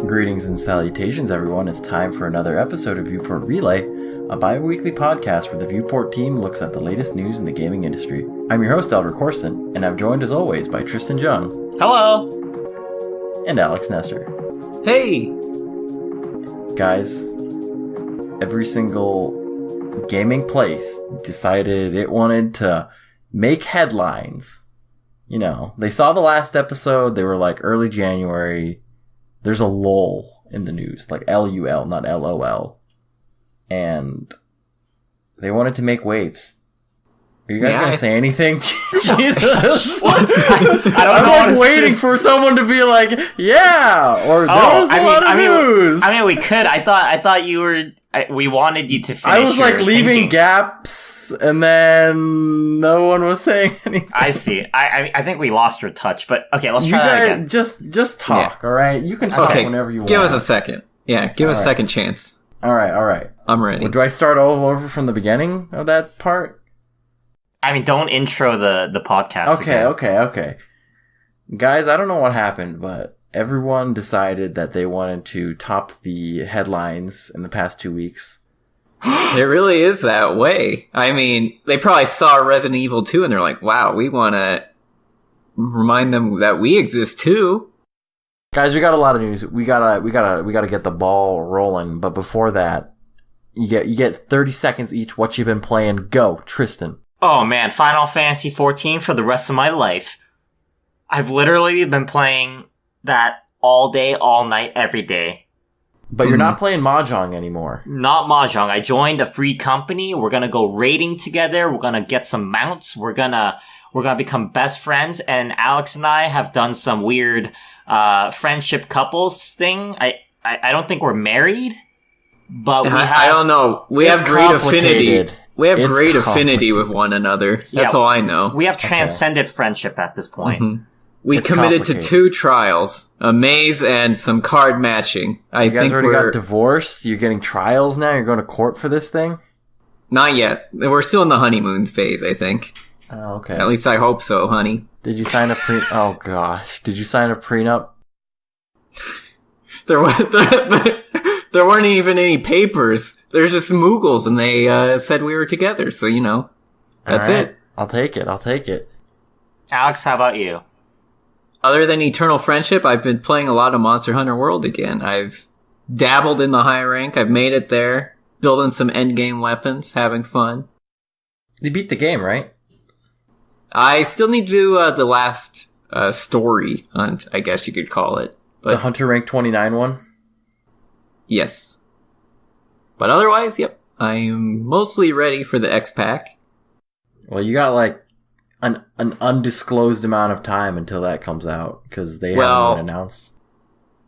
Greetings and salutations, everyone. It's time for another episode of Viewport Relay, a bi-weekly podcast where the Viewport team looks at the latest news in the gaming industry. I'm your host, Albert Corson, and I'm joined as always by Tristan Jung. Hello! And Alex Nestor. Hey! Guys, every single gaming place decided it wanted to make headlines. You know, they saw the last episode, they were like early January. There's a lull in the news, like L-U-L, not L-O-L. And they wanted to make waves. Are you guys going to say anything? Jesus! I'm like waiting for someone to be like, yeah! Or there was a lot of news! I mean, we could. I thought you were... we wanted you to finish. I was like leaving gaps, and then no one was saying anything. I see. I think we lost our touch, but okay, let's try that again. Just talk, alright? You can talk whenever you want. Give us a second. Yeah, give us a second chance. Alright. I'm ready. Well, do I start all over from the beginning of that part? I mean, don't intro the podcast again. Okay. Guys, I don't know what happened, but everyone decided that they wanted to top the headlines in the past 2 weeks. It really is that way. I mean, they probably saw Resident Evil 2 and they're like, wow, we want to remind them that we exist too. Guys, we got a lot of news. We gotta get the ball rolling, but before that, you get 30 seconds each. What you been playing? Go, Tristan. Oh man, Final Fantasy 14 for the rest of my life. I've literally been playing that all day, all night, every day. But you're not playing Mahjong anymore. Not Mahjong. I joined a free company. We're gonna go raiding together. We're gonna get some mounts. We're gonna become best friends. And Alex and I have done some weird friendship couples thing. I don't think we're married, but we have... I don't know. We have great affinity. We have great affinity with one another. That's all I know. We have transcended friendship at this point. Mm-hmm. We committed to 2 trials, a maze and some card matching. You guys already got divorced? You're getting trials now? You're going to court for this thing? Not yet. We're still in the honeymoon phase, I think. Oh, okay. At least I hope so, honey. Did you sign a oh gosh. Did you sign a prenup? There weren't even any papers. They're just Moogles, and they said we were together, so, you know. That's it. I'll take it. Alex, how about you? Other than Eternal Friendship, I've been playing a lot of Monster Hunter World again. I've dabbled in the high rank. I've made it there. Building some endgame weapons. Having fun. You beat the game, right? I still need to do the last story hunt, I guess you could call it. But the Hunter Rank 29 one? Yes. But otherwise, yep. I am mostly ready for the X-Pack. Well, you got like an undisclosed amount of time until that comes out, because they haven't even announced.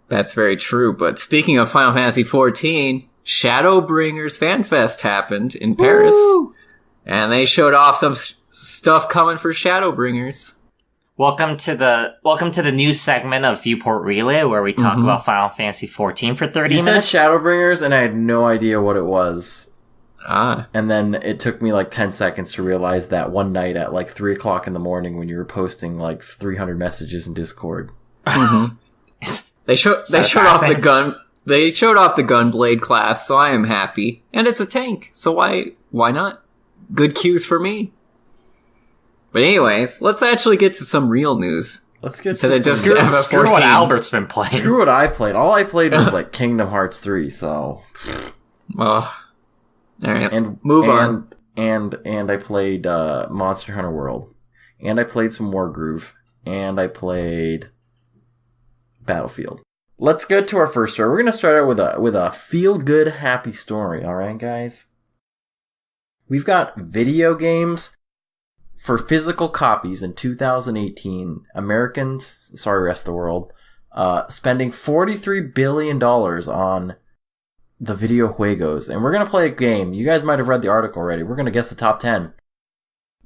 That's very true, but speaking of Final Fantasy XIV, Shadowbringers FanFest happened in Paris. Woo! And they showed off some stuff coming for Shadowbringers. Welcome to the news segment of Viewport Relay, where we talk about Final Fantasy XIV for 30 minutes. You said Shadowbringers, and I had no idea what it was. And then it took me like 10 seconds to realize that one night at like 3 o'clock in the morning when you were posting like 300 messages in Discord. Mm-hmm. They showed off the gun. They showed off the Gunblade class, so I am happy. And it's a tank, so why not? Good cues for me. But anyways, let's actually get to some real news. Let's get to screw what Albert's been playing. Screw what I played. All I played was like Kingdom Hearts 3, so... Well, alright, move on. And I played Monster Hunter World. And I played some Wargroove. And I played Battlefield. Let's get to our first story. We're going to start out with a feel-good, happy story, alright, guys? We've got video games for physical copies in 2018. Americans, sorry rest of the world, spending $43 billion on the video juegos. And we're going to play a game. You guys might have read the article already. We're going to guess the top 10.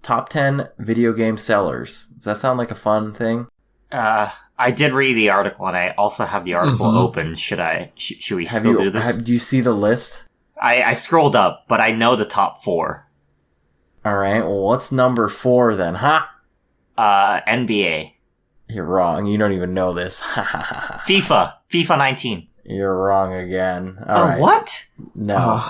Top 10 video game sellers. Does that sound like a fun thing? I did read the article, and I also have the article open. Should we still do this? Do you see the list? I scrolled up, but I know the top 4. Alright, well, what's number 4 then, huh? NBA. You're wrong. You don't even know this. FIFA 19. You're wrong again. All right. What? No.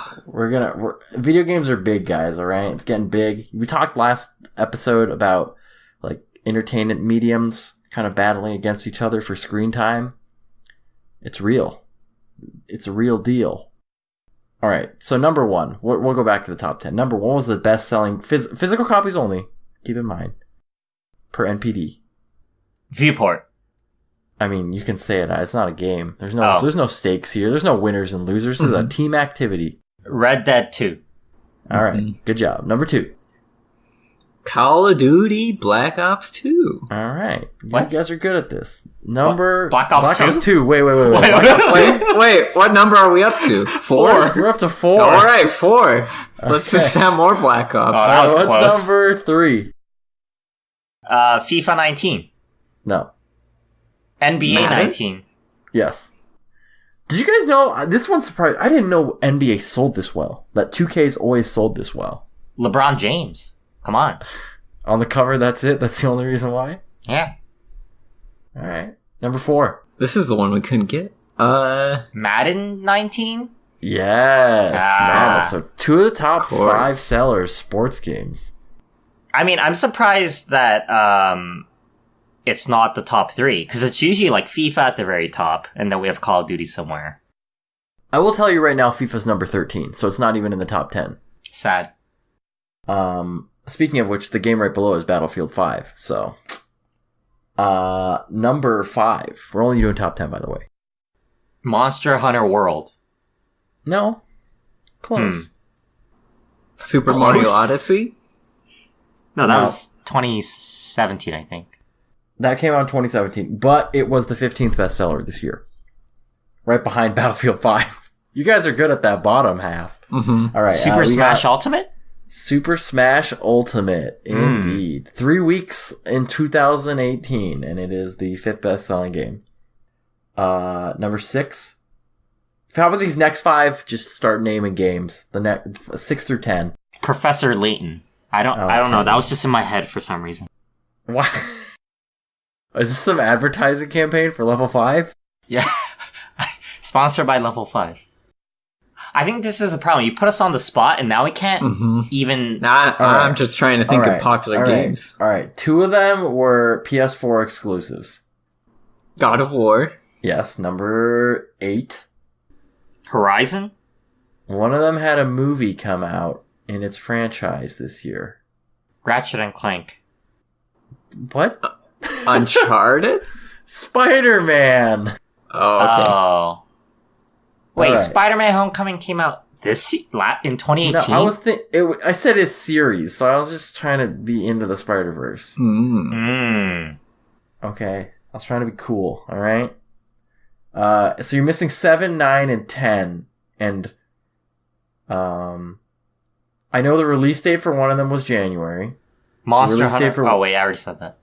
Video games are big, guys, all right? It's getting big. We talked last episode about, like, entertainment mediums kind of battling against each other for screen time. It's real. It's a real deal. All right, so number one. We'll go back to the top 10. Number one was the best-selling physical copies only. Keep in mind. Per NPD. Viewport. I mean, you can say it. It's not a game. There's no stakes here. There's no winners and losers. This is a team activity. Red Dead 2. All right. Good job. Number 2. Call of Duty Black Ops 2. All right. You What? guys are good at this. Number... Black Ops 2? Wait. Wait, what number are we up to? 4? We're up to 4. All right, 4. Let's Okay. just have more Black Ops. That was What's close. number 3? FIFA 19. No. NBA Madden? 19. Yes. Did you guys know... This one surprised... I didn't know NBA sold this well. That 2K's always sold this well. LeBron James. Come on. On the cover, that's it? That's the only reason why? Yeah. All right. Number 4. This is the one we couldn't get. Madden 19? Yes. Man, so 2 of the top course. 5 sellers, sports games. I mean, I'm surprised that it's not the top 3, because it's usually like FIFA at the very top, and then we have Call of Duty somewhere. I will tell you right now, FIFA's number 13, so it's not even in the top 10. Sad. Speaking of which, the game right below is Battlefield 5, so... number 5. We're only doing top 10, by the way. Monster Hunter World. No. Close. Super Close. Mario Odyssey? No, that No. was 2017, I think. That came out in 2017, but it was the 15th bestseller this year. Right behind Battlefield 5. You guys are good at that bottom half. Mm-hmm. All right. Super we Smash got Ultimate? Super Smash Ultimate. Indeed. 3 weeks in 2018, and it is the 5th best-selling game. Number 6. How about these next 5? Just start naming games. The next 6 through 10. Professor Layton. I don't know. That was just in my head for some reason. What? Is this some advertising campaign for level 5? Yeah. Sponsored by Level 5. I think this is the problem. You put us on the spot, and now we can't even... I'm just trying to think of popular games. All right. 2 of them were PS4 exclusives. God of War. Yes, number 8. Horizon? One of them had a movie come out in its franchise this year. Ratchet and Clank. What? Uncharted? Spider-Man! Oh, okay. Oh. Wait, Alright. Spider-Man Homecoming came out in 2018? No, I said it's series, so I was just trying to be into the Spider-Verse. Okay? I was trying to be cool, alright? So you're missing 7, 9, and 10. And, I know the release date for one of them was January. Monster Release date Hunter... for- Oh, wait, I already said that.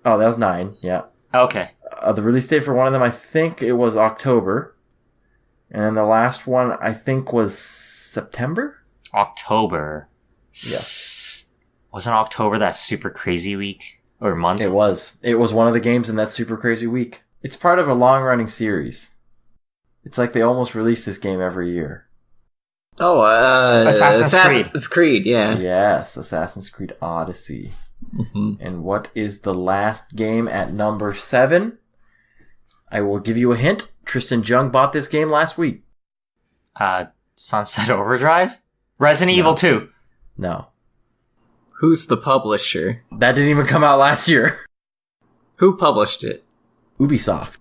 Oh, that was 9, yeah. Okay. The release date for one of them, I think it was October. And the last one, I think, was September? October. Yes. Wasn't October that super crazy week? Or month? It was. It was one of the games in that super crazy week. It's part of a long-running series. It's like they almost release this game every year. Oh, Assassin's Creed, yeah. Yes, Assassin's Creed Odyssey. Mm-hmm. And what is the last game at number 7? I will give you a hint. Tristan Jung bought this game last week. Sunset Overdrive? Resident Evil 2. No. Who's the publisher? That didn't even come out last year. Who published it? Ubisoft.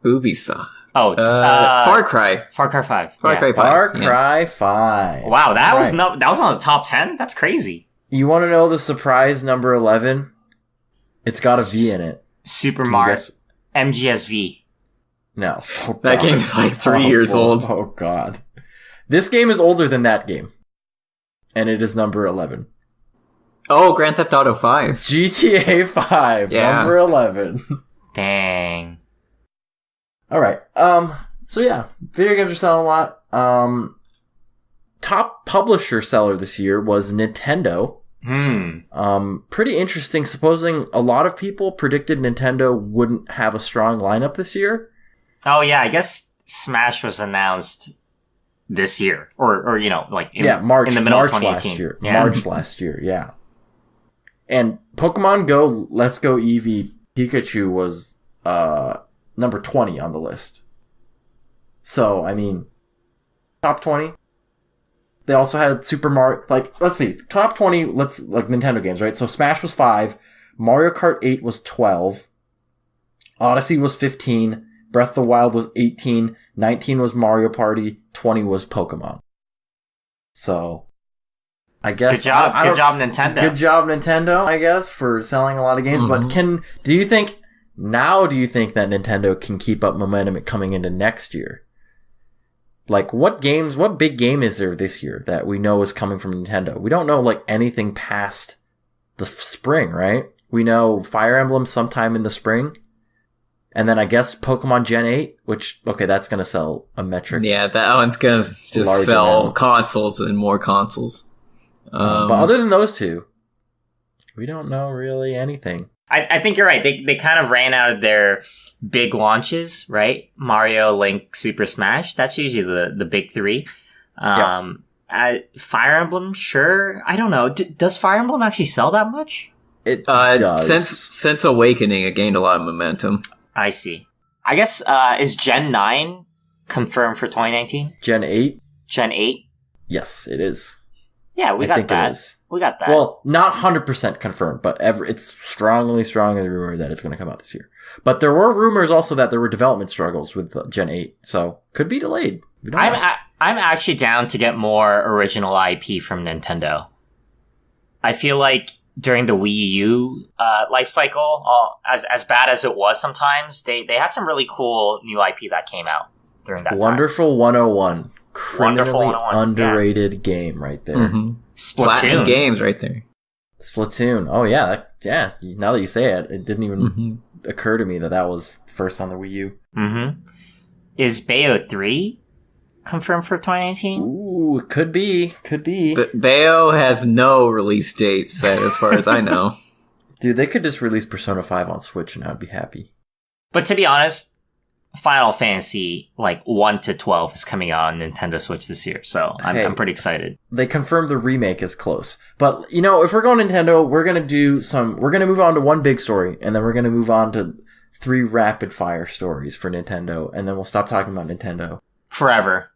Ubisoft. Oh, Far Cry. Far Cry 5. Far Yeah. Cry 5. Far yeah. Cry 5. Wow, that was Right. that was on the top 10? That's crazy. You want to know the surprise number 11? It's got a V in it. Super Can you Mario guess- MGSV. No. Oh, That God. game is like 3 years old. Oh, God. This game is older than that game. And it is number 11. Oh, Grand Theft Auto 5. GTA 5, Yeah. number 11. Dang. All right. So yeah, video games are selling a lot. Top publisher seller this year was Nintendo. Pretty interesting. Supposing a lot of people predicted Nintendo wouldn't have a strong lineup this year. Oh yeah, I guess Smash was announced this year, or like March in the middle March of 2018. last year. Yeah. March last year, yeah. And Pokemon Go Let's Go Eevee Pikachu was number 20 on the list. So, I mean, top 20. They also had Super Mario, like, let's see, top 20, like Nintendo games, right? So Smash was 5, Mario Kart 8 was 12, Odyssey was 15, Breath of the Wild was 18, 19 was Mario Party, 20 was Pokemon. So, I guess... Good job, Nintendo. Good job, Nintendo, I guess, for selling a lot of games. Mm-hmm. But do you think that Nintendo can keep up momentum coming into next year? Like, what big game is there this year that we know is coming from Nintendo? We don't know, like, anything past the spring, right? We know Fire Emblem sometime in the spring. And then I guess Pokemon Gen 8, which, okay, that's going to sell a metric. Yeah, that one's going to just sell consoles and more consoles. But other than those two, we don't know really anything. I think you're right. They kind of ran out of their big launches, right? Mario, Link, Super Smash. That's usually the big three. Fire Emblem, sure. I don't know. Does Fire Emblem actually sell that much? It does. Since Awakening, it gained a lot of momentum. I see. I guess, is Gen 9 confirmed for 2019? Gen 8? Gen 8? Yes, it is. Yeah, we got that. It is. We got that. Well, not 100% confirmed, but it's strongly rumored that it's going to come out this year. But there were rumors also that there were development struggles with Gen 8, so could be delayed. I'm actually down to get more original IP from Nintendo. I feel like during the Wii U life cycle, as bad as it was sometimes, they had some really cool new IP that came out during that Wonderful time. 101. Criminally underrated game right there. Mm-hmm. Splatoon. Platinum Games right there. Splatoon. Oh, yeah. Now that you say it, it didn't even occur to me that was first on the Wii U. Mm-hmm. Is Bayo 3 confirmed for 2019? Ooh, could be. But Bayo has no release date set as far as I know. Dude, they could just release Persona 5 on Switch and I'd be happy. But to be honest, Final Fantasy, 1 to 12 is coming out on Nintendo Switch this year, so I'm pretty excited. They confirmed the remake is close. But, if we're going Nintendo, we're going to move on to one big story, and then we're going to move on to 3 rapid fire stories for Nintendo, and then we'll stop talking about Nintendo. Forever.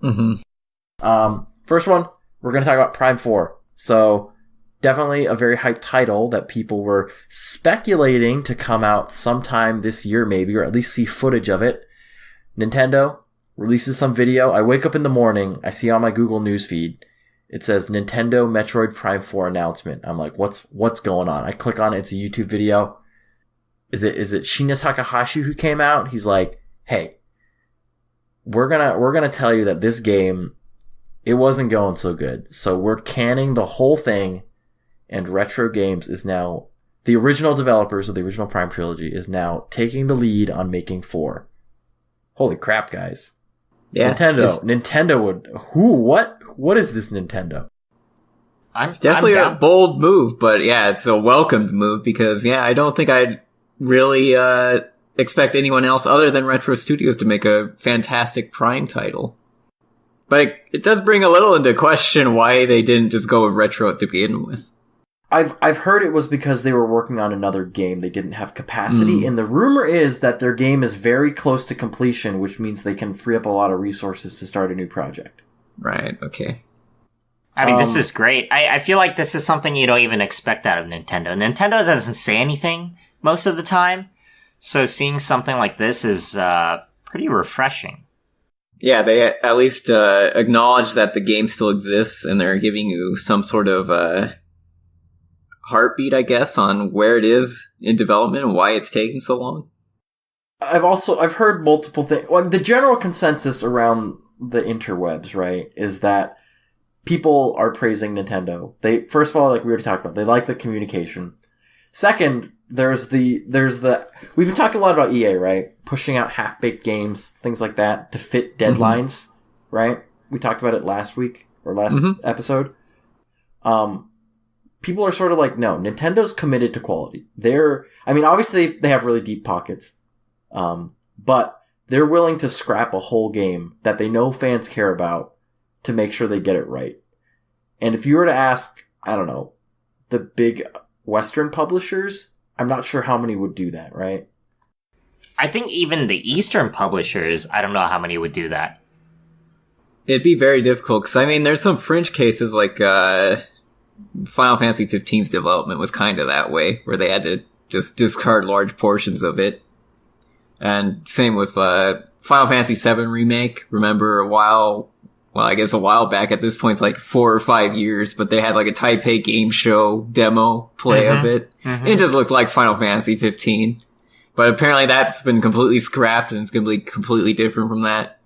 Mm-hmm. First one, we're going to talk about Prime 4. So, definitely a very hyped title that people were speculating to come out sometime this year maybe, or at least see footage of it. Nintendo releases some video. I wake up in the morning, I see on my Google News feed, it says Nintendo Metroid Prime 4 announcement. I'm like, what's going on? I click on it, it's a YouTube video. Is it Shinya Takahashi who came out? He's like, hey, we're gonna tell you that this game, it wasn't going so good. So we're canning the whole thing. And Retro Games is now, the original developers of the original Prime trilogy is now taking the lead on making 4. Holy crap, guys. Yeah. Nintendo what is this Nintendo? It's definitely a bold move, but yeah, it's a welcomed move because, I don't think I'd really expect anyone else other than Retro Studios to make a fantastic Prime title. But it does bring a little into question why they didn't just go with Retro to begin with. I've heard it was because they were working on another game. They didn't have capacity. And the rumor is that their game is very close to completion, which means they can free up a lot of resources to start a new project. Right, okay. I mean, this is great. I feel like this is something you don't even expect out of Nintendo. Nintendo doesn't say anything most of the time. So seeing something like this is pretty refreshing. Yeah, they at least acknowledge that the game still exists and they're giving you some sort of heartbeat, I guess, on where it is in development and why it's taking so long. I've heard multiple things. Well, the general consensus around the interwebs, right, is that people are praising Nintendo. First of all, like we already talked about, they like the communication. Second, there's the we've been talking a lot about EA, right? Pushing out half-baked games, things like that to fit deadlines, right? We talked about it last week or last episode. People are sort of like, no, Nintendo's committed to quality. Obviously they have really deep pockets. But they're willing to scrap a whole game that they know fans care about to make sure they get it right. And if you were to ask, I don't know, the big Western publishers, I'm not sure how many would do that, right? I think even the Eastern publishers, I don't know how many would do that. It'd be very difficult, because, I mean, there's some fringe cases, like, Final Fantasy XV's development was kind of that way, where they had to just discard large portions of it. And same with, Final Fantasy VII Remake. Remember a while back, at this point it's like 4 or 5 years, but they had like a Taipei game show demo play of it. Mm-hmm. It just looked like Final Fantasy 15. But apparently that's been completely scrapped, and it's going to be completely different from that.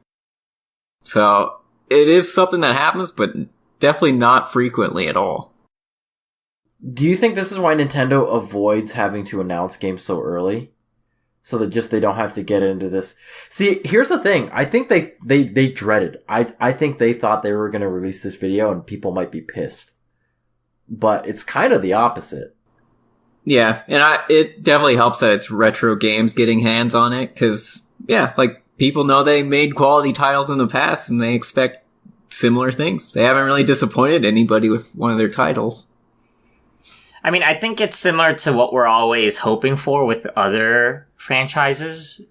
So, it is something that happens, but definitely not frequently at all. Do you think this is why Nintendo avoids having to announce games so early? So that they don't have to get into this. See, here's the thing. I think they dreaded. I think they thought they were going to release this video and people might be pissed. But it's kind of the opposite. Yeah, and it definitely helps that it's retro games getting hands on it, because, yeah, like, people know they made quality titles in the past, and they expect similar things. They haven't really disappointed anybody with one of their titles. I mean, I think it's similar to what we're always hoping for with other franchises,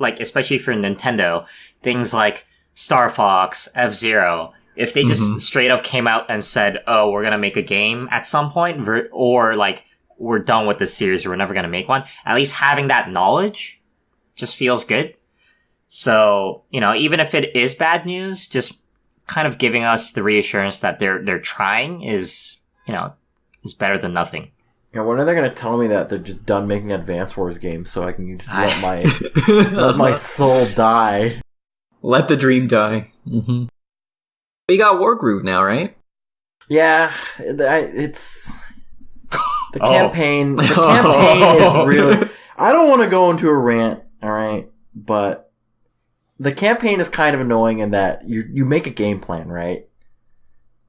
like, especially for Nintendo. Things like Star Fox, F-Zero. If they just straight up came out and said, oh, we're gonna make a game at some point, or, like, we're done with this series, or we're never gonna make one, at least having that knowledge just feels good. So, you know, even if it is bad news, just kind of giving us the reassurance that they're trying is, you know, is better than nothing. Yeah, when are they going to tell me that they're just done making Advance Wars games so I can just let my soul die? Let the dream die. Mm-hmm. But you got Wargroove now, right? Yeah, it's the campaign. The campaign is really. I don't want to go into a rant, all right, but the campaign is kind of annoying in that you make a game plan, right?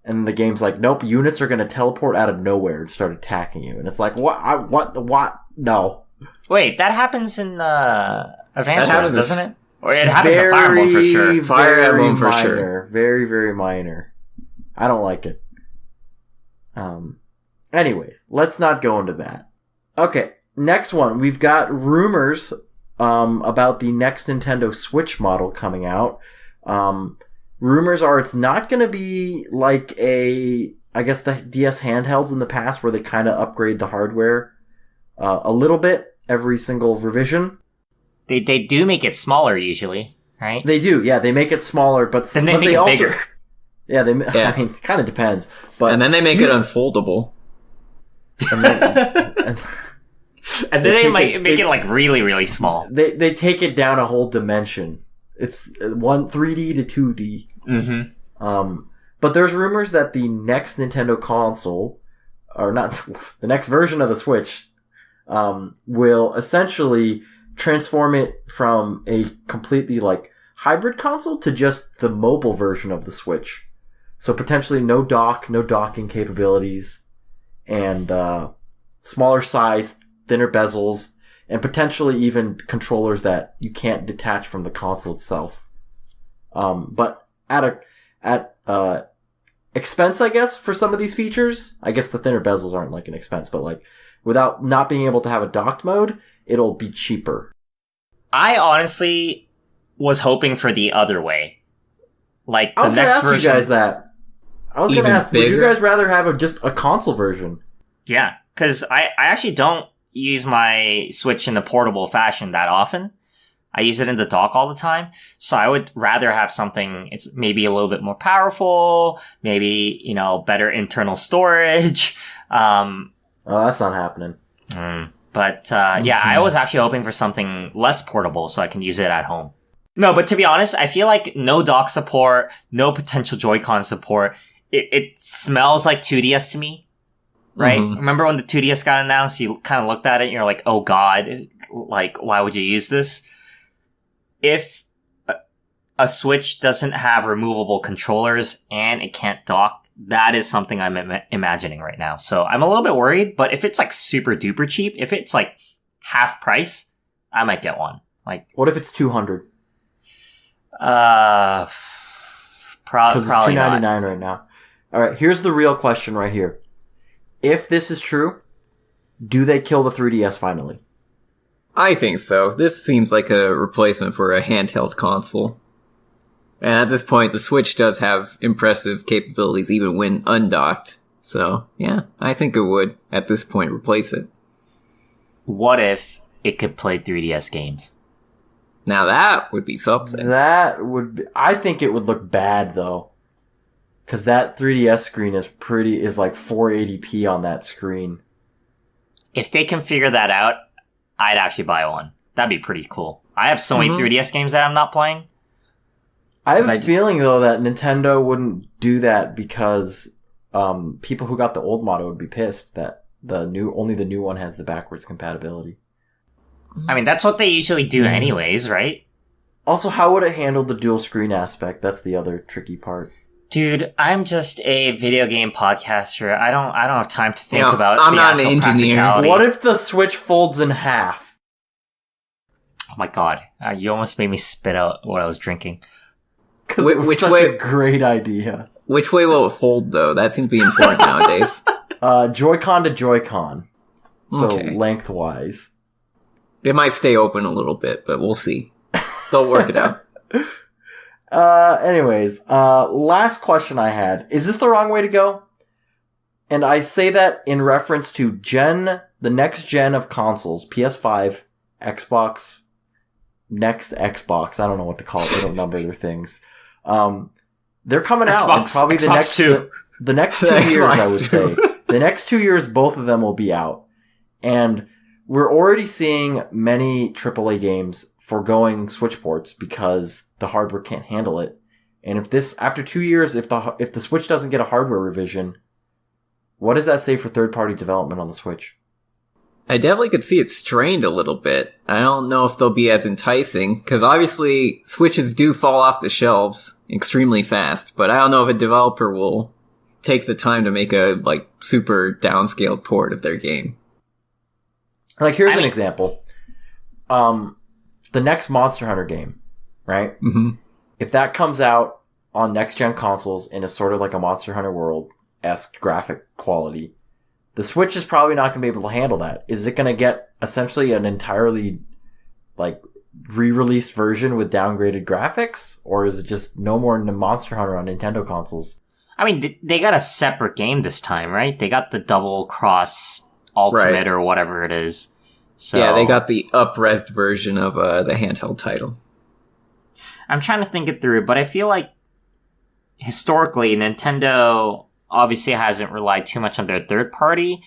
And the game's like, nope, units are going to teleport out of nowhere and start attacking you. And it's like, what? No. Wait, that happens in Advance Wars, doesn't it? Or it happens in Fire Emblem for sure. Fire Emblem for sure. Very, very minor. I don't like it. Anyways, let's not go into that. Okay, next one. We've got rumors about the next Nintendo Switch model coming out. Rumors are it's not going to be like I guess the DS handhelds in the past where they kind of upgrade the hardware a little bit every single revision. They do make it smaller usually, right? They do, yeah. They make it smaller, but then they make it bigger. Yeah, I mean, it kind of depends. But and then they make it unfoldable. And then, and then they might make it like really, really small. They take it down a whole dimension. It's 3D to 2D. Mm-hmm. But there's rumors that the next Nintendo console, or not, the next version of the Switch, will essentially transform it from a completely like hybrid console to just the mobile version of the Switch. So potentially no docking capabilities, and smaller size, thinner bezels, and potentially even controllers that you can't detach from the console itself. But at expense, I guess, for some of these features. I guess the thinner bezels aren't like an expense, but like without not being able to have a docked mode, it'll be cheaper. I honestly was hoping for the other way. Like the I was next gonna ask version. you guys that. I was gonna ask, would you guys rather have just a console version? Yeah, because I actually don't use my Switch in the portable fashion that often. I use it in the dock all the time. So I would rather have something, it's maybe a little bit more powerful, maybe, you know, better internal storage. Oh, that's not happening. But yeah, I was actually hoping for something less portable so I can use it at home. No, but to be honest, I feel like no dock support, no potential Joy-Con support. It smells like 2DS to me. Right? Mm-hmm. Remember when the 2DS got announced, you kind of looked at it and you're like, oh god, like, why would you use this? If a Switch doesn't have removable controllers and it can't dock, that is something I'm imagining right now. So I'm a little bit worried, but if it's like super duper cheap, if it's like half price, I might get one. Like, what if it's $200? Because it's Probably not. $2.99 right now. All right, here's the real question right here. If this is true, do they kill the 3DS finally? I think so. This seems like a replacement for a handheld console. And at this point, the Switch does have impressive capabilities even when undocked. So, yeah, I think it would, at this point, replace it. What if it could play 3DS games? Now that would be something. That would be, I think it would look bad though. Cause that 3DS screen is like 480p on that screen. If they can figure that out, I'd actually buy one. That'd be pretty cool. I have so many 3DS games that I'm not playing. I have a feeling though that Nintendo wouldn't do that because people who got the old model would be pissed that only the new one has the backwards compatibility. I mean, that's what they usually do anyways, right? Also, how would it handle the dual screen aspect? That's the other tricky part. Dude, I'm just a video game podcaster. I don't have time to think about I'm the not an actual engineer. practicality. What if the Switch folds in half? Oh my god. You almost made me spit out what I was drinking. Because it was such a great idea. Which way will it fold, though? That seems to be important nowadays. Joy-Con to Joy-Con. So Okay. lengthwise. It might stay open a little bit, but we'll see. They'll work it out. Anyways, last question I had. Is this the wrong way to go? And I say that in reference to the next gen of consoles, PS5, Xbox, next Xbox. I don't know what to call it. They don't number their things. They're coming out. And probably Xbox the next 2 years, I would say. The next 2 years, both of them will be out. And we're already seeing many AAA games foregoing Switch ports because the hardware can't handle it. And after 2 years, if the Switch doesn't get a hardware revision, what does that say for third-party development on the Switch? I definitely could see it strained a little bit. I don't know if they'll be as enticing, because obviously Switches do fall off the shelves extremely fast, but I don't know if a developer will take the time to make a, super downscaled port of their game. Here's an example. The next Monster Hunter game, right? Mm-hmm. If that comes out on next-gen consoles and is sort of like a Monster Hunter World-esque graphic quality, the Switch is probably not going to be able to handle that. Is it going to get essentially an entirely, re-released version with downgraded graphics? Or is it just no more Monster Hunter on Nintendo consoles? I mean, they got a separate game this time, right? They got the Double Cross Ultimate or whatever it is. So yeah, they got the up-resed version of the handheld title. I'm trying to think it through, but I feel like historically Nintendo obviously hasn't relied too much on their third party,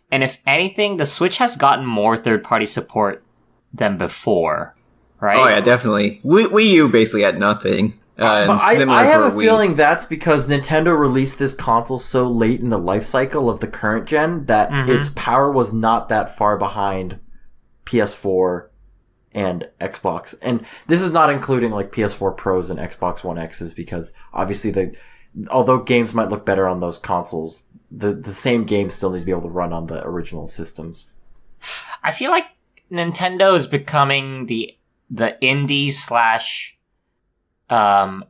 and if anything, the Switch has gotten more third party support than before, right? Oh yeah, definitely. Wii U basically had nothing. But I have a feeling that's because Nintendo released this console so late in the life cycle of the current gen that its power was not that far behind PS4 and Xbox. And this is not including PS4 Pros and Xbox One X's because obviously although games might look better on those consoles, the same games still need to be able to run on the original systems. I feel like Nintendo is becoming the indie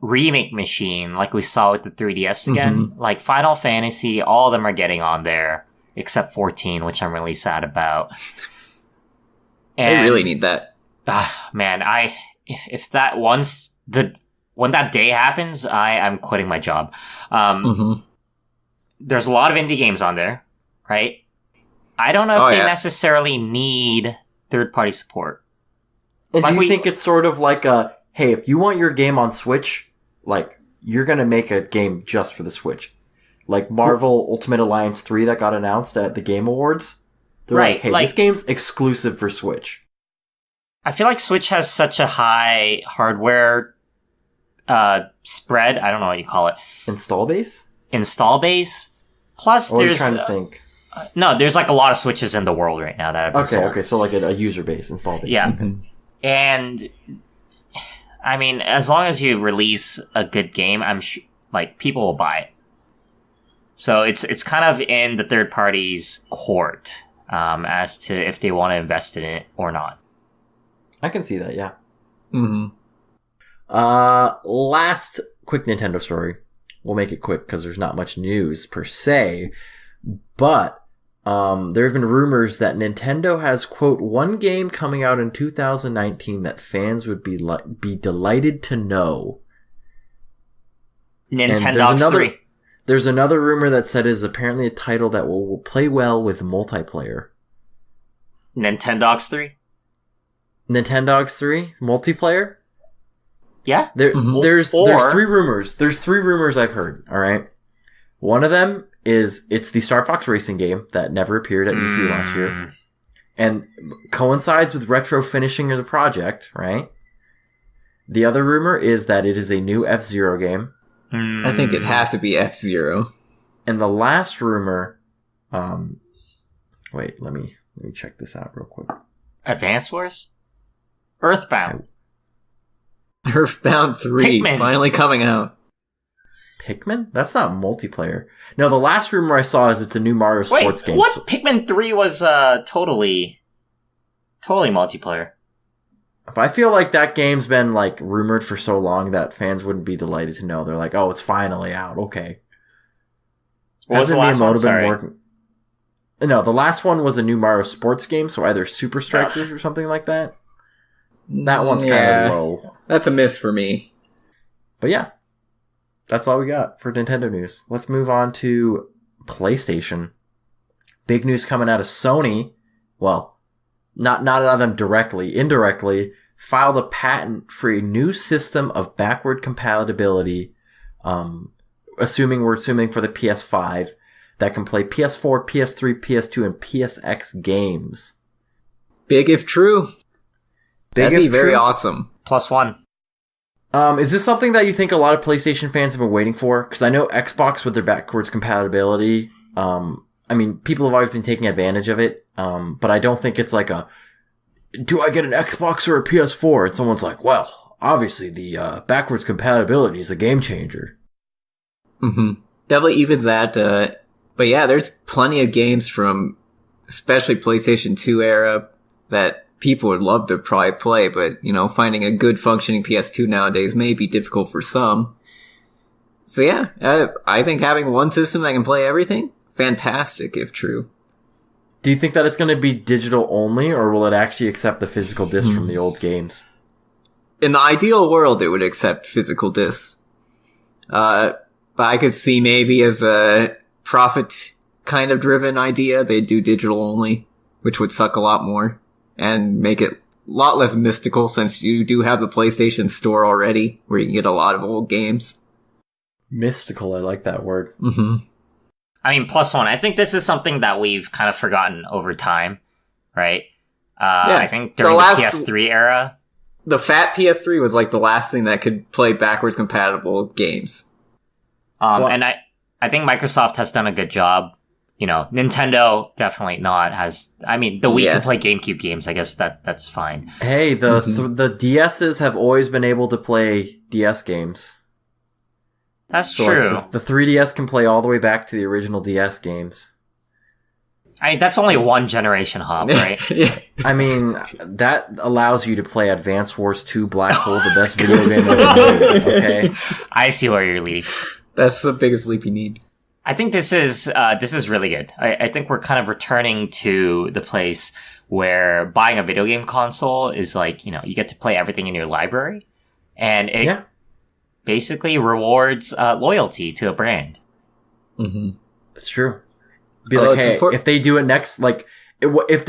/ remake machine like we saw with the 3DS again. Like Final Fantasy, all of them are getting on there except 14, which I'm really sad about. And, they really need that. Man, if that when that day happens, I'm quitting my job. There's a lot of indie games on there, right? I don't know if they necessarily need third-party support. And do you think it's sort of like hey, if you want your game on Switch, you're gonna make a game just for the Switch. Like Marvel Ultimate Alliance 3 that got announced at the Game Awards. They're hey, this game's exclusive for Switch. I feel like Switch has such a high hardware spread. I don't know what you call it. Install base? Plus, there's... trying to think. No, there's a lot of Switches in the world right now that have been sold. Okay, so a user base, install base. Yeah. And, I mean, as long as you release a good game, I'm people will buy it. So it's kind of in the third party's court as to if they want to invest in it or not. I can see that, yeah. Last quick Nintendo story. We'll make it quick because there's not much news per se, but there have been rumors that Nintendo has, quote, one game coming out in 2019 that fans would be delighted to know. Nintendogs 3. There's another rumor that said it is apparently a title that will play well with multiplayer. Nintendogs 3? Nintendogs 3? Multiplayer? Yeah. There's three rumors. There's three rumors I've heard, alright? One of them is it's the Star Fox racing game that never appeared at E3 last year. And coincides with retro finishing of the project, right? The other rumor is that it is a new F-Zero game. I think it'd have to be F-Zero. And the last rumor, wait, let me check this out real quick. Advance Wars? Earthbound. Earthbound 3 Pikmin. finally coming out. Pikmin? That's not multiplayer. No, the last rumor I saw is it's a new Mario sports game. What? Pikmin 3 was totally multiplayer. But I feel like that game's been like rumored for so long that fans wouldn't be delighted to know. They're like, oh, it's finally out. Okay. What was the last one? Sorry. No, the last one was a new Mario sports game, so either Super Strikers or something like that. That one's kind of low. That's a miss for me. But yeah, that's all we got for Nintendo news. Let's move on to PlayStation. Big news coming out of Sony. Well, not out of them directly, indirectly, filed a patent for a new system of backward compatibility, assuming for the PS5, that can play PS4, PS3, PS2, and PSX games. Big if true. That'd be very awesome. +1. Is this something that you think a lot of PlayStation fans have been waiting for? Because I know Xbox with their backwards compatibility, I mean, people have always been taking advantage of it, but I don't think it's like do I get an Xbox or a PS4? And someone's like, well, obviously the backwards compatibility is a game changer. Mm-hmm. Definitely evens that, but yeah, there's plenty of games from especially PlayStation 2 era that people would love to probably play, but, finding a good functioning PS2 nowadays may be difficult for some. So yeah, I think having one system that can play everything, fantastic if true. Do you think that it's going to be digital only, or will it actually accept the physical disc from the old games? In the ideal world, it would accept physical discs. But I could see maybe as a profit kind of driven idea, they'd do digital only, which would suck a lot more and make it a lot less mystical since you do have the PlayStation Store already where you can get a lot of old games. Mystical, I like that word. Mm-hmm. I mean, +1. I think this is something that we've kind of forgotten over time, right? I think during the PS3 era. The fat PS3 was like the last thing that could play backwards compatible games. And I think Microsoft has done a good job. Nintendo definitely not. The Wii can play GameCube games. I guess that's fine. Hey, the DSs have always been able to play DS games. That's true. Like the 3DS can play all the way back to the original DS games. I mean, that's only one generation hop, right? Yeah. I mean, that allows you to play Advance Wars 2 Black Hole, the best video game ever made, okay? I see where you're leading. That's the biggest leap you need. I think this is really good. I think we're kind of returning to the place where buying a video game console is like, you get to play everything in your library, and it basically rewards loyalty to a brand. Mm-hmm. It's true. Be like, hey, if they do it next, like, if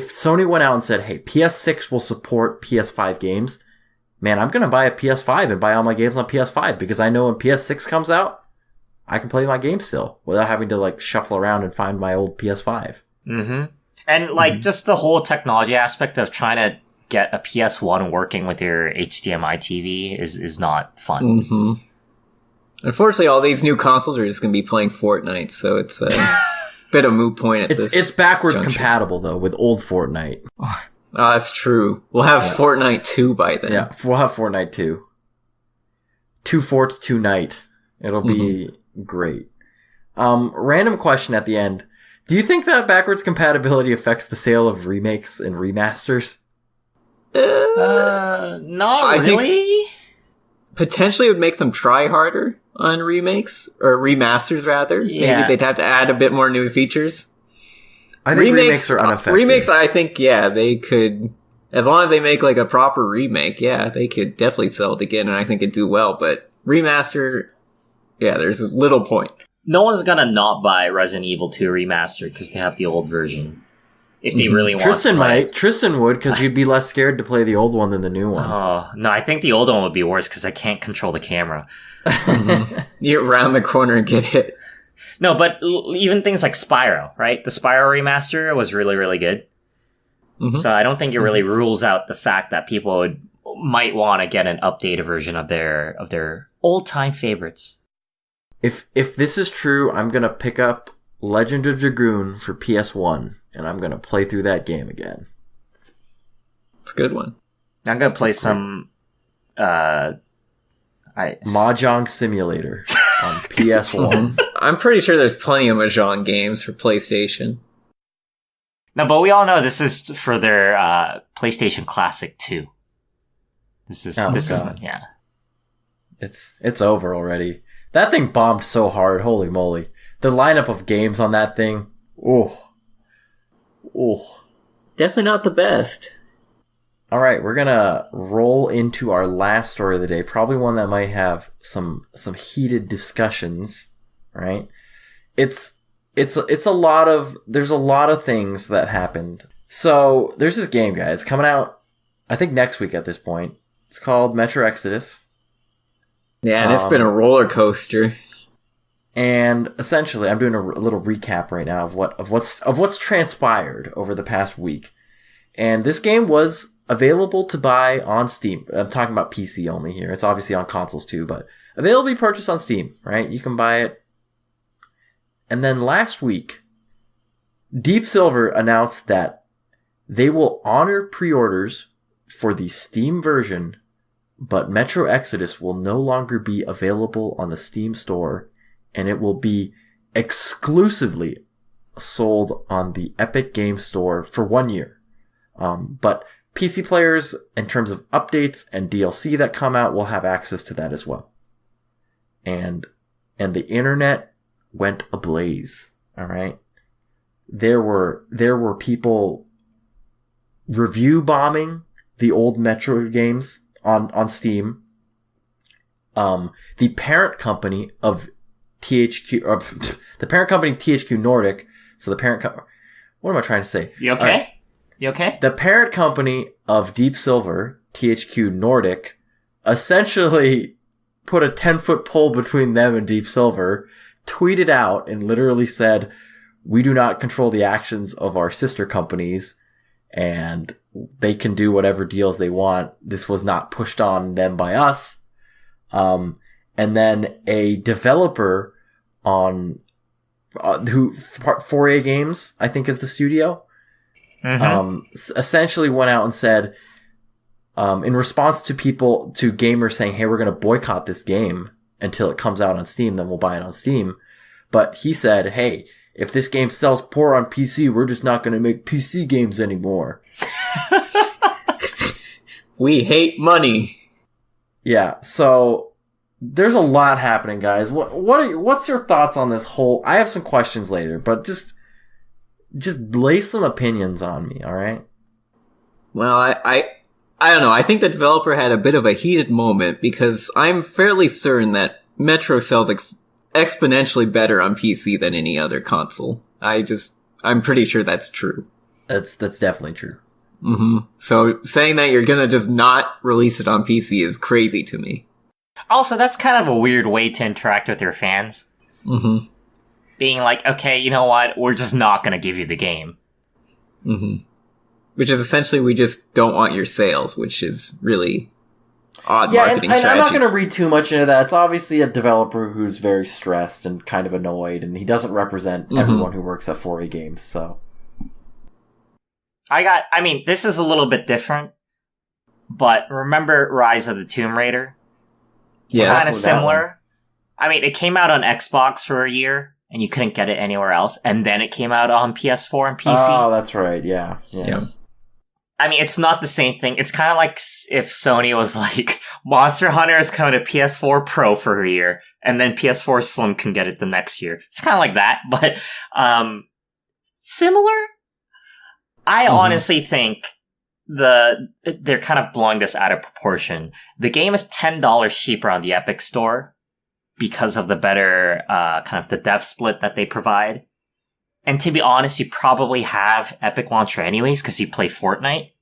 Sony went out and said, hey, PS6 will support PS5 games, man, I'm gonna buy a PS5 and buy all my games on PS5 because I know when PS6 comes out, I can play my games still without having to like shuffle around and find my old PS5. Mm-hmm. And like just the whole technology aspect of trying to get a PS1 working with your HDMI TV is not fun. Mm-hmm. Unfortunately, all these new consoles are just going to be playing Fortnite, so it's a bit of a moot point at this. It's backwards compatible though with old Fortnite. Oh, that's true. We'll have Fortnite 2 by then. Yeah, we'll have Fortnite 2. 2 Fort, 2 Night. It'll be great. Random question at the end. Do you think that backwards compatibility affects the sale of remakes and remasters? Not I really. Potentially it would make them try harder on remakes, or remasters rather. Yeah. Maybe they'd have to add a bit more new features. I think remakes are unaffected. Remakes, I think, yeah, they could, as long as they make like a proper remake, yeah, they could definitely sell it again, and I think it'd do well. But remaster, yeah, there's little point. No one's gonna not buy Resident Evil 2 Remastered because they have the old version. If they really want Tristan to play. might. Tristan would, because you'd be less scared to play the old one than the new one. Oh, no, I think the old one would be worse because I can't control the camera. You round the corner and get hit. No, but even things like Spyro, right? The Spyro remaster was really, really good. Mm-hmm. So I don't think it really rules out the fact that people might want to get an updated version of their old-time favorites. If this is true, I'm going to pick up Legend of Dragoon for PS1, and I'm going to play through that game again. It's a good one. I'm going to play some... Mahjong Simulator on PS1. I'm pretty sure there's plenty of Mahjong games for PlayStation. No, but we all know this is for their PlayStation Classic 2. This is yeah. It's over already. That thing bombed so hard, holy moly. The lineup of games on that thing, Definitely not the best. All right, we're gonna roll into our last story of the day. Probably one that might have some heated discussions. Right? It's a lot of there's a lot of things that happened. So there's this game, guys, coming out. I think next week at this point. It's called Metro Exodus. Yeah, and it's been a roller coaster. And essentially, I'm doing a little recap right now of what's transpired over the past week. And this game was available to buy on Steam. I'm talking about PC only here. It's obviously on consoles too, but available to be purchased on Steam, right? You can buy it. And then last week, Deep Silver announced that they will honor pre-orders for the Steam version, but Metro Exodus will no longer be available on the Steam store, and it will be exclusively sold on the Epic Games Store for 1 year. But PC players, in terms of updates and DLC that come out, will have access to that as well. And the internet went ablaze. All right. There were people review bombing the old Metro games on Steam. The parent company of THQ, the parent company THQ Nordic. So the parent company. What am I trying to say? You okay? You okay? The parent company of Deep Silver, THQ Nordic, essentially put a 10-foot pole between them and Deep Silver, tweeted out and literally said, "We do not control the actions of our sister companies, and they can do whatever deals they want. This was not pushed on them by us." And then a developer on who 4A Games, I think, is the studio. Essentially went out and said, in response to gamers saying, "Hey, we're going to boycott this game until it comes out on Steam, then we'll buy it on Steam." But he said, "Hey, if this game sells poor on PC, we're just not going to make PC games anymore." We hate money. Yeah, so there's a lot happening, guys. What's your thoughts on this whole? I have some questions later, but just lay some opinions on me, all right? Well, I don't know. I think the developer had a bit of a heated moment because I'm fairly certain that Metro sells exponentially better on PC than any other console. I'm pretty sure that's true. That's definitely true. Mm-hmm. So saying that you're gonna just not release it on PC is crazy to me. Also, that's kind of a weird way to interact with your fans. Mm-hmm. Being like, okay, you know what? We're just not going to give you the game. Mm-hmm. Which is essentially, we just don't want your sales, which is really odd marketing strategy. I'm not going to read too much into that. It's obviously a developer who's very stressed and kind of annoyed, and he doesn't represent everyone who works at 4A Games, so. This is a little bit different, but remember Rise of the Tomb Raider? It's kind of similar. It came out on Xbox for a year, and you couldn't get it anywhere else. And then it came out on PS4 and PC. Oh, that's right. Yeah. I mean, it's not the same thing. It's kind of like if Sony was like, Monster Hunter is coming to PS4 Pro for a year, and then PS4 Slim can get it the next year. It's kind of like that, but similar. I honestly think they're kind of blowing this out of proportion. The game is $10 cheaper on the Epic Store because of the better kind of the dev split that they provide. And to be honest, you probably have Epic Launcher anyways because you play Fortnite.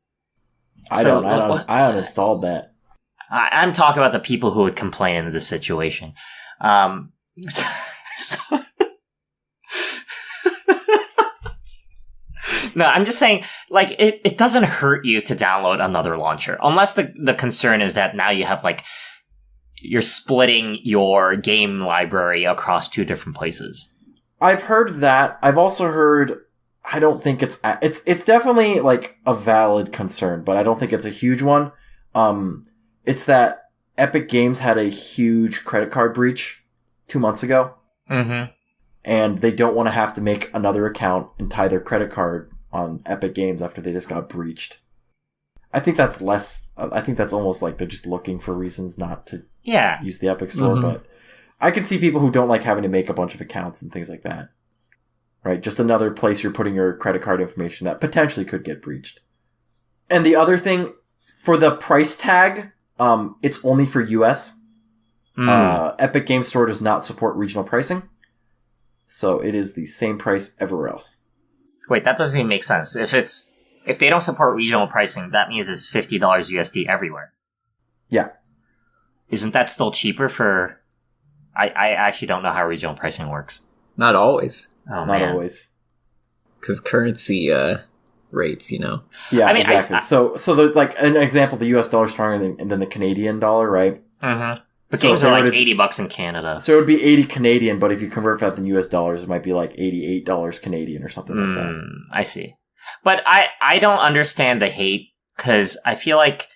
I uninstalled that. I'm talking about the people who would complain in this situation. No, I'm just saying, like, it doesn't hurt you to download another launcher. Unless the concern is that now you have, like, you're splitting your game library across two different places. I've heard that. I've also heard, I don't think it's definitely like a valid concern, but I don't think it's a huge one. It's that Epic Games had a huge credit card breach 2 months ago. Mm-hmm. And they don't want to have to make another account and tie their credit card on Epic Games after they just got breached. I think that's almost like they're just looking for reasons not to use the Epic Store, but I can see people who don't like having to make a bunch of accounts and things like that. Right? Just another place you're putting your credit card information that potentially could get breached. And the other thing, for the price tag, it's only for US. Epic Games Store does not support regional pricing. So it is the same price everywhere else. Wait, that doesn't even make sense. If they don't support regional pricing, that means it's $50 USD everywhere. Yeah. Isn't that still cheaper for... I actually don't know how regional pricing works. Not always. Oh, Not man. always. Because currency rates, you know. Yeah, I mean, exactly. So like an example, the US dollar is stronger than the Canadian dollar, right? Mm-hmm. But games are like $80 in Canada. So it would be 80 Canadian, but if you convert that in US dollars, it might be like $88 Canadian or something like that. I see. But I don't understand the hate, because I feel like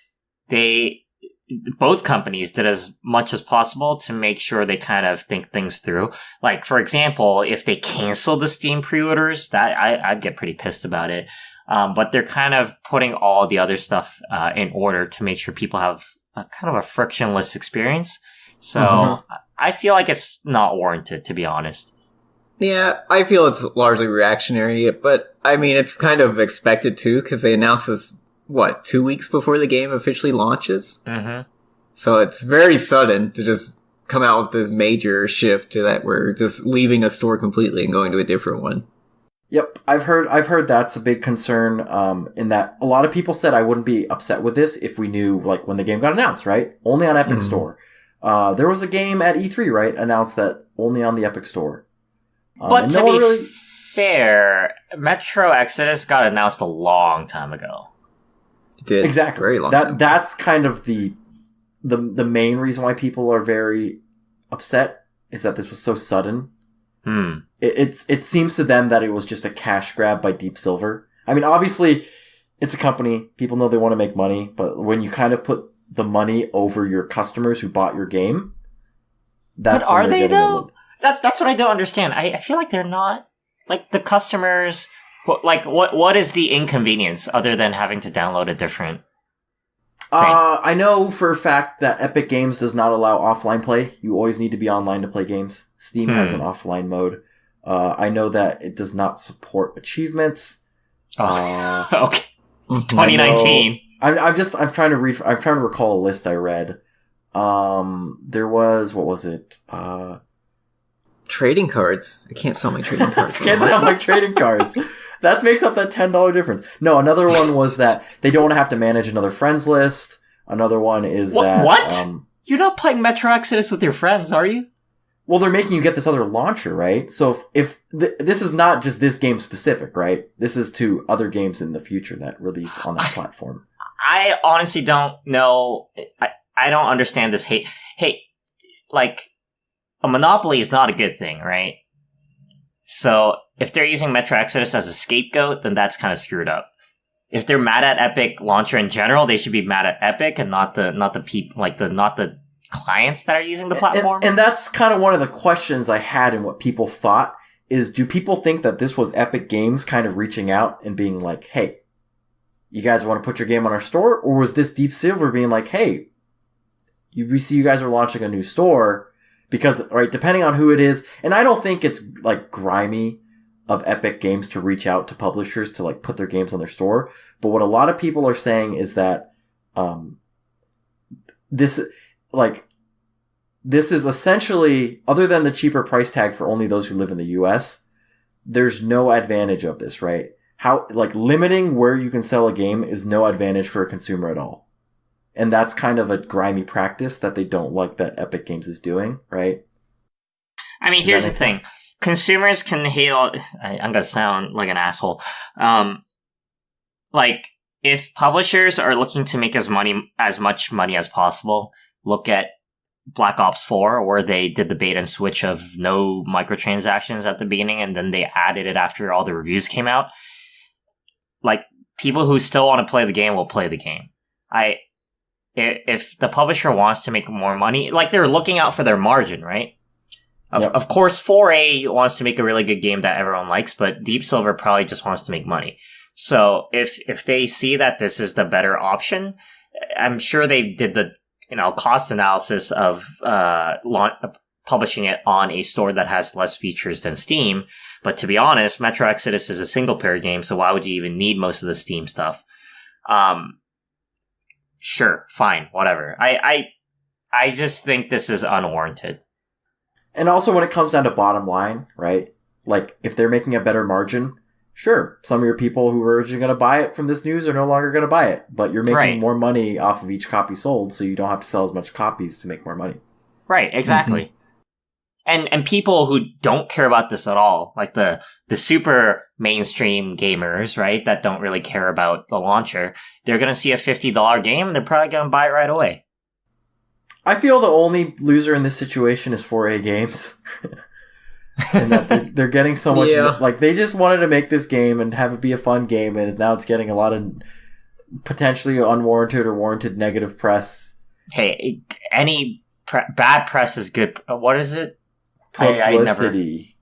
both companies did as much as possible to make sure they kind of think things through. Like, for example, if they cancel the Steam pre-orders, that I'd get pretty pissed about it. But they're kind of putting all the other stuff in order to make sure people have kind of a frictionless experience. So I feel like it's not warranted, to be honest. Yeah, I feel it's largely reactionary, but I mean, it's kind of expected too, because they announced this, 2 weeks before the game officially launches? Mm-hmm. So it's very sudden to just come out with this major shift to that we're just leaving a store completely and going to a different one. Yep, I've heard that's a big concern, in that a lot of people said I wouldn't be upset with this if we knew, like, when the game got announced, right? Only on Epic Store. There was a game at E3, right? Announced that only on the Epic Store. But to be fair, Metro Exodus got announced a long time ago. It did. Exactly. Very long time. That's kind of the main reason why people are very upset, is that this was so sudden. It seems to them that it was just a cash grab by Deep Silver. I mean, obviously, it's a company. People know they want to make money, but when you kind of put the money over your customers who bought your game, that's but when are they though? That's what I don't understand. I feel like they're not, like, the customers. Like, what is the inconvenience other than having to download a different? I know for a fact that Epic Games does not allow offline play. You always need to be online to play games. Steam has an offline mode. I know that it does not support achievements. Okay. 2019. I'm trying to recall a list I read. There was, what was it? Trading cards. I can't sell my trading cards. Can't sell my trading cards. That makes up that $10 difference. No, another one was that they don't want to have to manage another friends list. Another one is that... What? You're not playing Metro Exodus with your friends, are you? Well, they're making you get this other launcher, right? So if this is not just this game specific, right? This is to other games in the future that release on that platform. I honestly don't know. I don't understand this hate. Hey, like, a monopoly is not a good thing, right? So if they're using Metro Exodus as a scapegoat, then that's kind of screwed up. If they're mad at Epic Launcher in general, they should be mad at Epic and not the people, like not the clients that are using the platform. And that's kind of one of the questions I had and what people thought is, do people think that this was Epic Games kind of reaching out and being like, hey, you guys want to put your game on our store? Or was this Deep Silver being like, hey, we see you guys are launching a new store? Because, right, depending on who it is, and I don't think it's like grimy of Epic Games to reach out to publishers to like put their games on their store. But what a lot of people are saying is that, this is essentially, other than the cheaper price tag for only those who live in the US, there's no advantage of this, right? How, like, limiting where you can sell a game is no advantage for a consumer at all. And that's kind of a grimy practice that they don't like that Epic Games is doing, right? I mean, here's the thing. Consumers can hate all... I'm gonna sound like an asshole. Like, if publishers are looking to make as much money as possible, look at Black Ops 4, where they did the bait and switch of no microtransactions at the beginning, and then they added it after all the reviews came out. Like, people who still want to play the game will play the game. If the publisher wants to make more money, like, they're looking out for their margin, right? Of course, 4A wants to make a really good game that everyone likes, but Deep Silver probably just wants to make money. So if they see that this is the better option, I'm sure they did the cost analysis of publishing it on a store that has less features than Steam. But to be honest, Metro Exodus is a single player game, so why would you even need most of the Steam stuff? Sure, fine, whatever. I just think this is unwarranted. And also when it comes down to bottom line, right? Like, if they're making a better margin, sure, some of your people who were originally going to buy it from this news are no longer going to buy it. But you're making more money off of each copy sold, so you don't have to sell as much copies to make more money. Right, exactly. Mm-hmm. And people who don't care about this at all, like the super mainstream gamers, right, that don't really care about the launcher, they're going to see a $50 game, and they're probably going to buy it right away. I feel the only loser in this situation is 4A Games. And that they're getting so much... Like, they just wanted to make this game and have it be a fun game, and now it's getting a lot of potentially unwarranted or warranted negative press. Hey, any bad press is good... What is it? Publicity.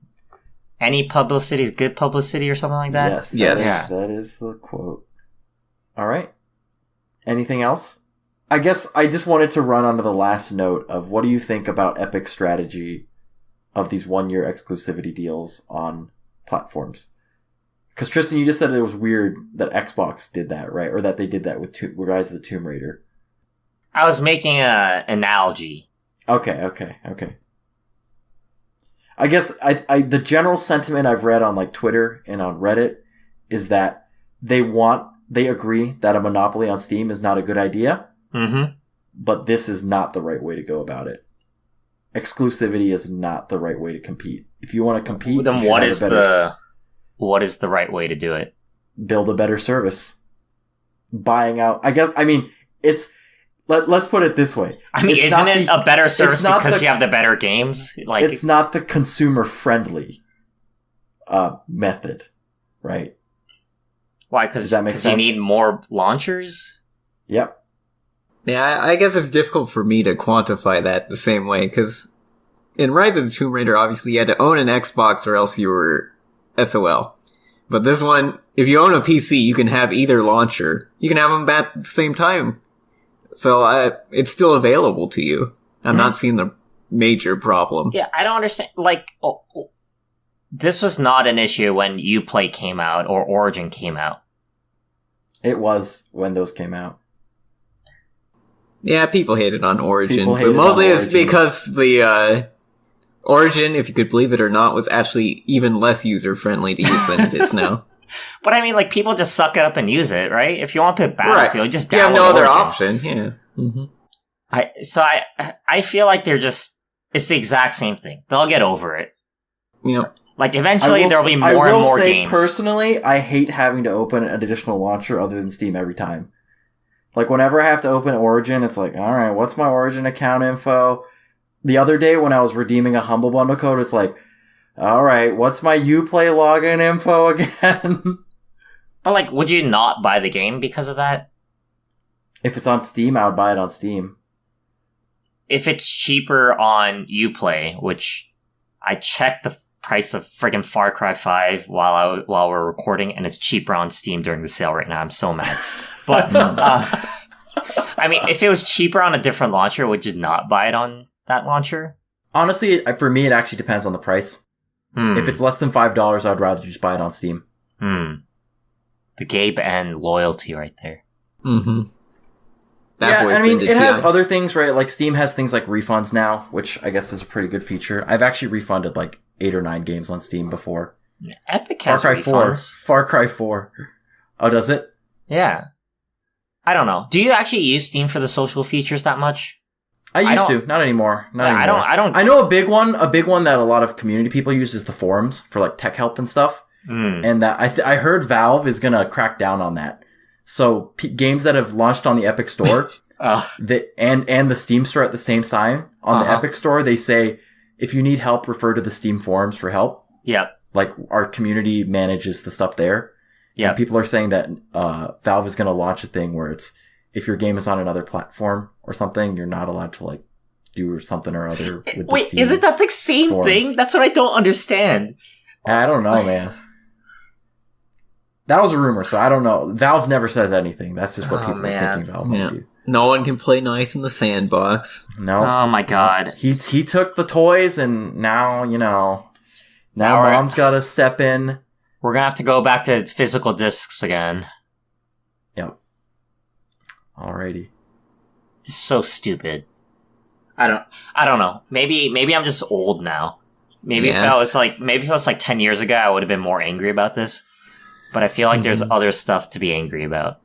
Any publicity is good publicity or something like that? Yes. That is the quote. All right. Anything else? I guess I just wanted to run onto the last note of what do you think about Epic's strategy of these 1-year exclusivity deals on platforms? Because Tristan, you just said it was weird that Xbox did that, right? Or that they did that with Rise of the Tomb Raider. I was making an analogy. Okay. I guess the general sentiment I've read on like Twitter and on Reddit is that they agree that a monopoly on Steam is not a good idea. Mm-hmm. But this is not the right way to go about it. Exclusivity is not the right way to compete. If you want to compete, then what is the right way to do it? Build a better service. Buying out. Let's put it this way. I mean, isn't it a better service because you have the better games? Like, it's not the consumer friendly method, right? Why? Because you need more launchers? Yep. Yeah, I guess it's difficult for me to quantify that the same way, because in Rise of the Tomb Raider, obviously you had to own an Xbox or else you were SOL. But this one, if you own a PC, you can have either launcher. You can have them at the same time. So it's still available to you. I'm not seeing the major problem. Yeah, I don't understand. Like, this was not an issue when Uplay came out or Origin came out. It was when those came out. Yeah, people hated on Origin, but mostly it's because the Origin, if you could believe it or not, was actually even less user-friendly to use than it is now. But I mean, like, people just suck it up and use it, right? If you want to play Battlefield, just download you have no other Origin. option, yeah. Mm-hmm. I feel like it's the exact same thing. They'll get over it. Yep. Like, eventually there'll be more and more games. Personally, I hate having to open an additional launcher other than Steam every time. Like, whenever I have to open Origin, it's like, alright, what's my Origin account info? The other day when I was redeeming a Humble Bundle code, it's like, alright, what's my Uplay login info again? But, like, would you not buy the game because of that? If it's on Steam, I would buy it on Steam. If it's cheaper on Uplay, which I checked the price of friggin' Far Cry 5 while we're recording, and it's cheaper on Steam during the sale right now. I'm so mad. But, I mean, if it was cheaper on a different launcher, would you not buy it on that launcher? Honestly, for me, it actually depends on the price. If it's less than $5, I'd rather just buy it on Steam. The Gabe and loyalty right there. Mm-hmm. Yeah, I mean, it has other things, right? Like, Steam has things like refunds now, which I guess is a pretty good feature. I've actually refunded, like, 8 or 9 games on Steam before. Epic has Far Cry refunds. 4. Far Cry 4. Oh, does it? Yeah. I don't know. Do you actually use Steam for the social features that much? I used to. Not anymore. Not anymore. I don't. I know a big one that a lot of community people use is the forums for, like, tech help and stuff. And that I heard Valve is going to crack down on that. So games that have launched on the Epic Store and the Steam Store at the same time, on the Epic Store, they say, if you need help, refer to the Steam forums for help. Yep. Like, our community manages the stuff there. Yeah. People are saying that Valve is going to launch a thing where it's, if your game is on another platform or something, you're not allowed to, like, do something or other with the Steam isn't that the same forums. thing? That's what I don't understand. I don't know, man. That was a rumor, so I don't know. Valve never says anything. That's just what people are thinking Valve might do. No one can play nice in the sandbox. No. Oh my god. He took the toys, and now, now Mom's got to step in. We're gonna have to go back to physical discs again. Yep. Alrighty. It's so stupid. I don't know. Maybe I'm just old now. Maybe if I was like 10 years ago, I would have been more angry about this. But I feel like there's other stuff to be angry about.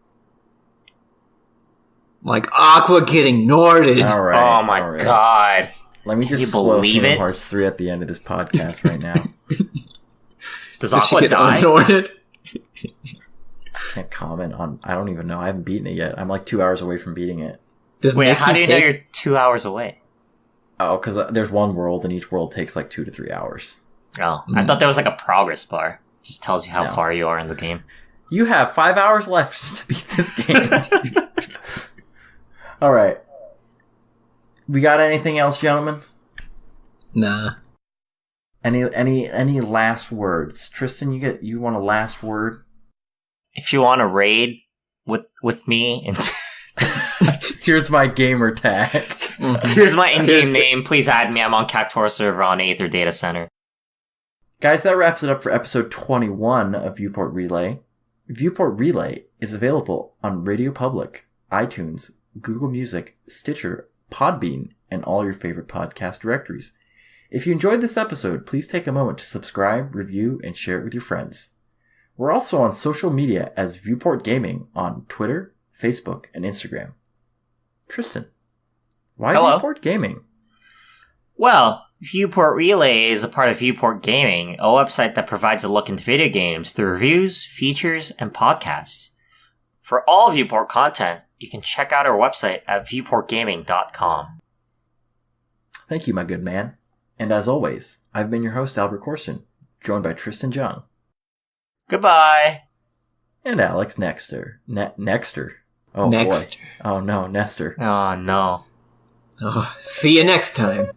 Like Aqua getting Norded. All right. Oh my god. Let me just spoil Kingdom Hearts 3 at the end of this podcast right now. Does Aqua die? Norded? I can't comment on... I don't even know. I haven't beaten it yet. I'm like 2 hours away from beating it. Wait, how do you know you're 2 hours away? Oh, because there's one world, and each world takes like 2 to 3 hours. Oh, I thought there was like a progress bar. Just tells you how far you are in the game. You have 5 hours left to beat this game. All right. We got anything else, gentlemen? Nah. Any last words? Tristan, you want a last word? If you want to raid with me and here's my gamer tag. Here's my in-game name. Please add me. I'm on Cactuar server on Aether Data Center. Guys, that wraps it up for episode 21 of Viewport Relay. Viewport Relay is available on Radio Public, iTunes, Google Music, Stitcher, Podbean, and all your favorite podcast directories. If you enjoyed this episode, please take a moment to subscribe, review, and share it with your friends. We're also on social media as Viewport Gaming on Twitter, Facebook, and Instagram. Tristan, why Viewport Gaming? Well, Viewport Relay is a part of Viewport Gaming, a website that provides a look into video games through reviews, features, and podcasts. For all Viewport content, you can check out our website at viewportgaming.com. Thank you, my good man. And as always, I've been your host, Albert Corson, joined by Tristan Jung. Goodbye. And Alex Nexter. Nexter. Oh, Nexter. boy. Oh, no, Nestor. Oh, no. Oh, see you next time.